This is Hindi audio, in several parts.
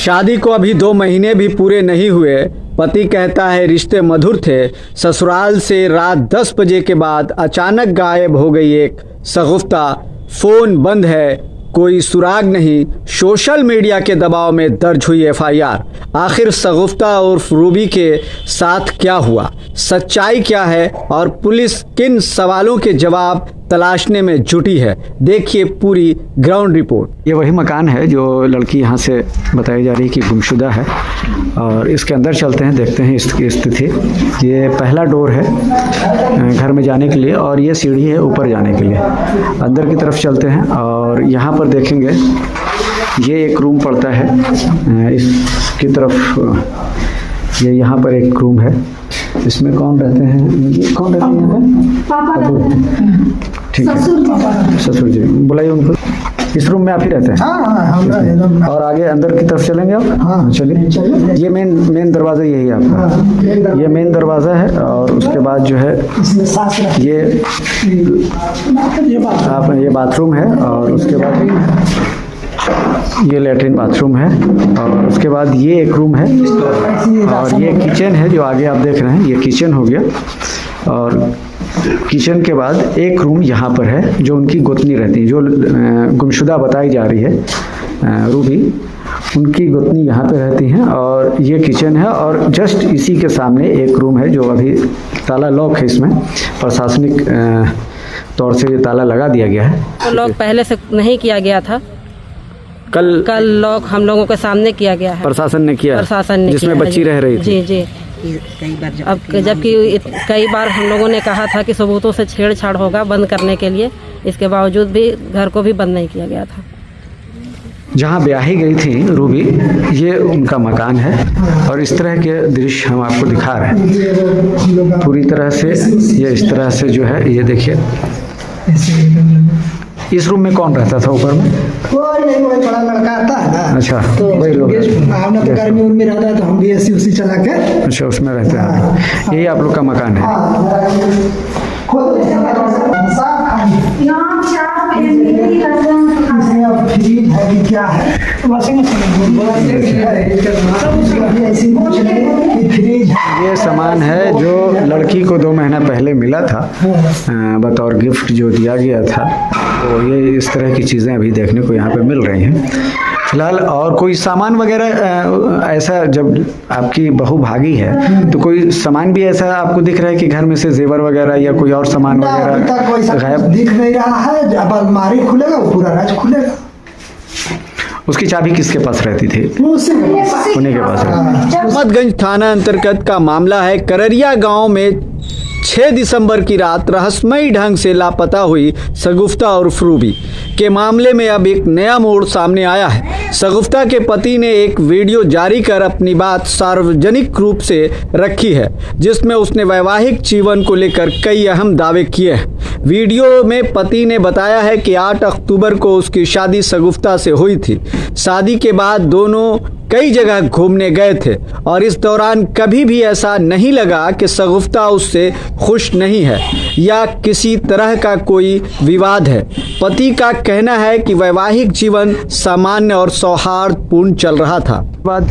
शादी को अभी 2 महीने भी पूरे नहीं हुए। पति कहता है रिश्ते मधुर थे। ससुराल से रात 10 बजे के बाद अचानक गायब हो गई एक शगुफ्ता। फोन बंद है, कोई सुराग नहीं। सोशल मीडिया के दबाव में दर्ज हुई एफआईआर। आखिर शगुफ्ता और रूबी के साथ क्या हुआ, सच्चाई क्या है और पुलिस किन सवालों के जवाब तलाशने में जुटी है, देखिए पूरी ग्राउंड रिपोर्ट। ये वही मकान है जो लड़की यहाँ से बताई जा रही है कि गुमशुदा है, और इसके अंदर चलते हैं, देखते हैं इसकी स्थिति। ये पहला डोर है घर में जाने के लिए और ये सीढ़ी है ऊपर जाने के लिए। अंदर की तरफ चलते हैं और यहाँ पर देखेंगे ये एक रूम पड़ता है इसकी तरफ। ये यहाँ पर एक रूम है, इसमें कौन रहते हैं, ये कौन रहते हैं यहाँ पे? ठीक है, ससुर जी, बुलाइए उनको। इस रूम में आप ही रहते हैं? हाँ। और आगे अंदर की तरफ चलेंगे आप? हाँ चलिए। ये मेन दरवाज़ा यही है आपका? ये मेन दरवाज़ा है और उसके बाद जो है ये बाथरूम है और उसके बाद ये लेटरिन बाथरूम है और उसके बाद ये एक रूम है और ये किचन है जो आगे आप देख रहे हैं। ये किचन हो गया और किचन के बाद एक रूम यहाँ पर है जो उनकी गोतनी रहती है, जो गुमशुदा बताई जा रही है रूबी, उनकी गोतनी यहाँ पे रहती हैं। और ये किचन है और जस्ट इसी के सामने एक रूम है जो अभी ताला लॉक है। इसमें प्रशासनिक तौर से ये ताला लगा दिया गया है। लॉक पहले से नहीं किया गया था, कल लॉक हम लोगों के सामने किया गया है। प्रशासन ने किया, जिसमें बच्ची रह रही थी। जी। अब जबकि कई बार हम लोगों ने कहा था कि सबूतों से छेड़छाड़ होगा बंद करने के लिए, इसके बावजूद भी घर को भी बंद नहीं किया गया था। जहाँ ब्याही गई थी रूबी, ये उनका मकान है और इस तरह के दृश्य हम आपको दिखा रहे हैं पूरी तरह से। ये इस तरह से जो है, ये देखिए। इस रूम में कौन रहता था ऊपर में? कोई नहीं, कोई बड़ा लड़का आता है ना। अच्छा, तो वही लोग हमने तो गर्मी उर्मी रहता है तो हम भी एसी उसी चला के। अच्छा, उसमें रहते हैं। यही आप लोग का मकान है? फ्रिज है कि क्या है, ये सामान है जो लड़की को 2 महीना पहले मिला था बतौर गिफ्ट जो दिया गया था। तो ये इस तरह की चीज़ें अभी देखने को यहाँ पे मिल रही हैं फिलहाल। और कोई सामान वगैरह ऐसा, जब आपकी बहू भागी है तो कोई सामान भी ऐसा आपको दिख रहा है कि घर में से जेवर वगैरह या कोई और सामान वगैरह गायब दिख नहीं रहा है? जब अलमारी खुलेगा वो पूरा राज खुलेगा। उसकी चाबी किसके पास रहती थी? उन्हीं के पास। अहमदगंज थाना अंतर्गत का मामला है। कररिया गांव में 6 दिसंबर की रात रहस्यमयी ढंग से लापता हुई शगुफ्ता और रूबी के मामले में अब एक नया मोड़ सामने आया है। शगुफ्ता के पति ने एक वीडियो जारी कर अपनी बात सार्वजनिक रूप से रखी है, जिसमें उसने वैवाहिक जीवन को लेकर कई अहम दावे किए हैं। वीडियो में पति ने बताया है कि 8 अक्टूबर को उसकी शादी शगुफ्ता से हुई थी। शादी के बाद दोनों कई जगह घूमने गए थे और इस दौरान कभी भी ऐसा नहीं लगा कि शगुफ्ता उससे खुश नहीं है या किसी तरह का कोई विवाद है। पति का कहना है कि वैवाहिक जीवन सामान्य और सौहार्दपूर्ण चल रहा था। बाद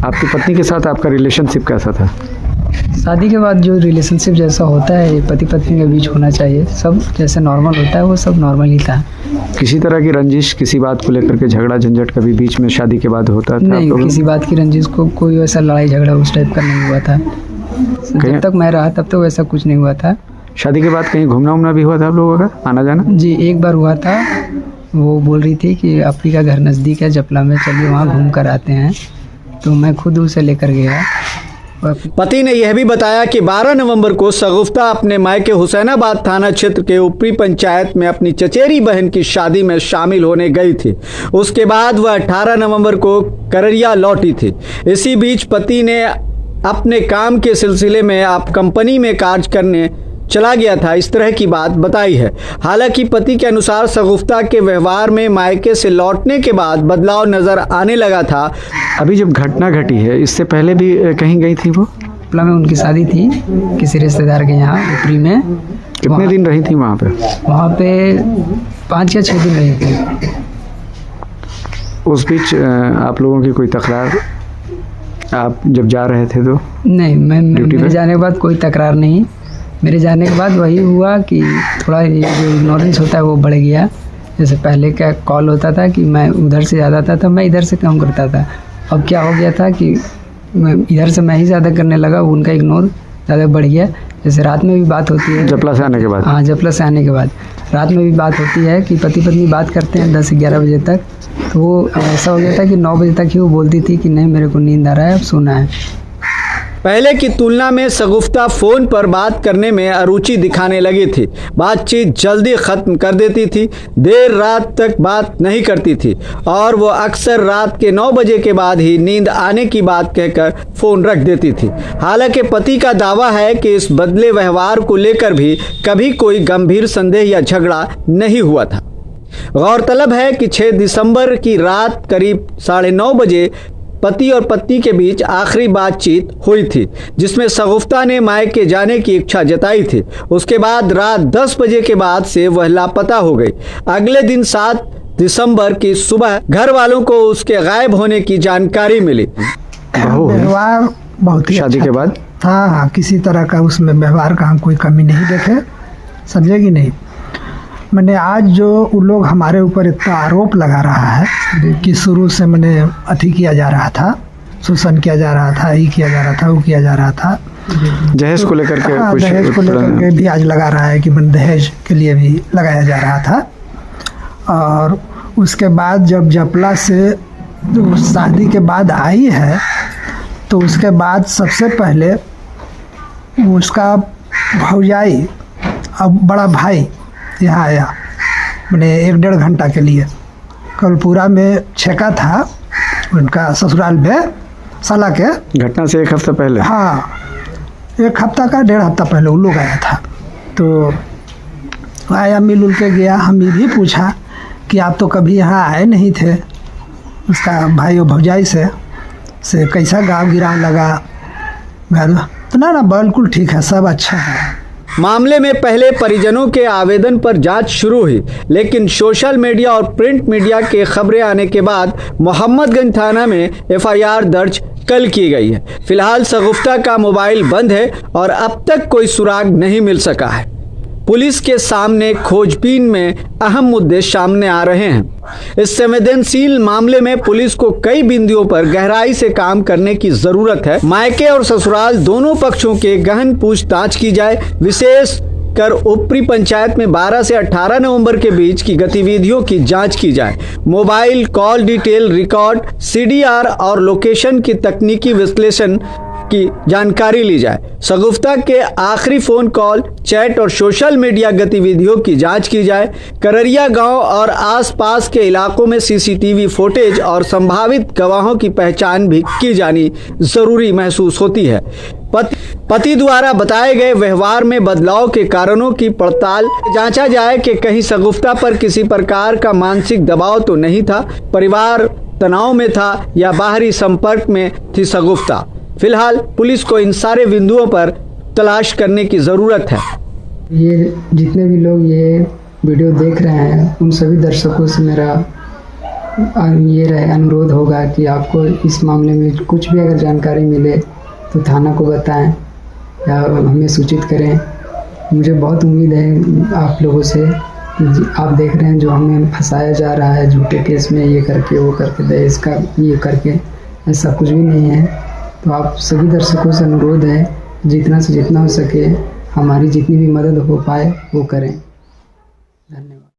आपकी पत्नी के साथ आपका रिलेशनशिप कैसा था? शादी के बाद जो रिलेशनशिप जैसा होता है पति पत्नी के बीच होना चाहिए, सब जैसे नॉर्मल होता है वो सब नॉर्मल ही था। किसी तरह की रंजिश, किसी बात को लेकर के झगड़ा झंझट कभी बीच में शादी के बाद होता था? नहीं, किसी बात की रंजिश को कोई वैसा लड़ाई झगड़ा उस टाइप का नहीं हुआ था। जब तक मैं रहा तब तो वैसा कुछ नहीं हुआ था। शादी के बाद कहीं घूमना उमना भी हुआ था आप लोगों का, आना जाना? जी, एक बार हुआ था। वो बोल रही थी कि आपकी का घर नज़दीक है जपला में, चलिए वहाँ घूम कर आते हैं, तो मैं खुद उसे लेकर गया। पति ने यह भी बताया कि 12 नवंबर को शगुफ्ता अपने मायके हुसैनाबाद थाना क्षेत्र के ऊपरी पंचायत में अपनी चचेरी बहन की शादी में शामिल होने गई थी। उसके बाद वह 18 नवंबर को कररिया लौटी थी। इसी बीच पति ने अपने काम के सिलसिले में आप कंपनी में कार्य करने चला गया था, इस तरह की बात बताई है। हालांकि पति के अनुसार शगुफ्ता के व्यवहार में मायके से लौटने के बाद बदलाव नजर आने लगा था। अभी जब घटना घटी है, इससे पहले भी कहीं गई थी वो? में उनकी शादी थी किसी रिश्तेदार के यहाँ ऊपरी में। कितने दिन रही थी वहाँ पे? वहाँ पे 5 या 6 दिन रही थी। उस बीच आप लोगों की कोई तकरार, आप जब जा रहे थे तो? नहीं, मैं ड्यूटी मेरे पे? जाने के बाद कोई तकरार नहीं। मेरे जाने के बाद वही हुआ कि थोड़ा ये जो इग्नोरेंस होता है वो बढ़ गया। जैसे पहले क्या कॉल होता था कि मैं उधर से ज़्यादा था, तो मैं इधर से कम करता था। अब क्या हो गया था कि इधर से मैं ही ज़्यादा करने लगा, उनका इग्नोर ज़्यादा बढ़ गया। जैसे रात में भी बात होती है, जपला से आने के बाद? हाँ, जपला से आने के बाद रात में भी बात होती है कि पति पत्नी बात करते हैं 10-11 बजे तक। तो वो ऐसा हो गया था कि 9 बजे तक ही वो बोलती थी कि नहीं मेरे को नींद आ रहा है, अब सोना है। पहले की तुलना में शगुफ्ता फोन पर बात करने में अरुचि दिखाने लगी थी। बातचीत जल्दी खत्म कर देती थी, देर रात तक बात नहीं करती थी और वो अक्सर रात के 9 बजे के बाद ही नींद आने की बात कहकर फोन रख देती थी। हालांकि पति का दावा है कि इस बदले व्यवहार को लेकर भी कभी कोई गंभीर संदेह या झगड़ा नहीं हुआ था। गौरतलब है कि 6 दिसंबर की रात करीब 9:30 बजे पति और पत्नी के बीच आखिरी बातचीत हुई थी, जिसमें शगुफ्ता ने मायके जाने की इच्छा जताई थी। उसके बाद रात 10 बजे के बाद से वह लापता हो गई। अगले दिन 7 दिसंबर की सुबह घर वालों को उसके गायब होने की जानकारी मिली। व्यवहार बहुत ही शादी अच्छा के बाद? था। हाँ, किसी तरह का उसमें व्यवहार का हम कोई कमी नहीं देखे, समझेगी नहीं। मैंने आज जो उन लोग हमारे ऊपर इतना आरोप लगा रहा है कि शुरू से मैंने अति किया जा रहा था, शोषण किया जा रहा था, ये किया जा रहा था, वो किया जा रहा था, दहेज को लेकर के हाँ, कुछ दहेज को लेकर के भी आज लगा रहा है कि मैंने दहेज के लिए भी लगाया जा रहा था। और उसके बाद जब जपला से जो शादी के बाद आई है, तो उसके बाद सबसे पहले उसका भौजाई अब बड़ा भाई यहाँ आया, मैंने 1-1.5 घंटा के लिए। कल पूरा में छेका था उनका ससुराल में साला के। घटना से 1 हफ्ता पहले? हाँ, 1 हफ्ता का 1.5 हफ्ता पहले वो लोग आया था। तो आया, मिल उल के गया। हम ये भी पूछा कि आप तो कभी यहाँ आए नहीं थे, उसका भाई और भौजाई से कैसा गाँव गिराव लगा घर? तो ना बिल्कुल ठीक है, सब अच्छा है। मामले में पहले परिजनों के आवेदन पर जांच शुरू हुई, लेकिन सोशल मीडिया और प्रिंट मीडिया के खबरें आने के बाद मोहम्मदगंज थाना में एफआईआर दर्ज कल की गई है। फिलहाल शगुफ्ता का मोबाइल बंद है और अब तक कोई सुराग नहीं मिल सका है। पुलिस के सामने खोजबीन में अहम मुद्दे सामने आ रहे हैं। इस संवेदनशील मामले में पुलिस को कई बिंदुओं पर गहराई से काम करने की जरूरत है। मायके और ससुराल दोनों पक्षों के गहन पूछताछ की जाए। विशेष कर ऊपरी पंचायत में 12 से 18 नवंबर के बीच की गतिविधियों की जांच की जाए। Mobile call detail record, CDR और लोकेशन की तकनीकी विश्लेषण की जानकारी ली जाए। शगुफ्ता के आखिरी फोन कॉल, चैट और सोशल मीडिया गतिविधियों की जांच की जाए। कररिया गांव और आसपास के इलाकों में सीसीटीवी फुटेज और संभावित गवाहों की पहचान भी की जानी जरूरी महसूस होती है। पति द्वारा बताए गए व्यवहार में बदलाव के कारणों की पड़ताल जांचा जाए कि कहीं शगुफ्ता पर किसी प्रकार का मानसिक दबाव तो नहीं था, परिवार तनाव में था या बाहरी संपर्क में थी शगुफ्ता। फिलहाल पुलिस को इन सारे बिंदुओं पर तलाश करने की ज़रूरत है। ये जितने भी लोग ये वीडियो देख रहे हैं, उन सभी दर्शकों से मेरा ये अनुरोध होगा कि आपको इस मामले में कुछ भी अगर जानकारी मिले तो थाना को बताएं या हमें सूचित करें। मुझे बहुत उम्मीद है आप लोगों से। आप देख रहे हैं जो हमें फंसाया जा रहा है झूठे केस में, ये करके वो करके दहेज का ये करके, ऐसा कुछ भी नहीं है। तो आप सभी दर्शकों से अनुरोध है जितना से जितना हो सके हमारी जितनी भी मदद हो पाए वो करें।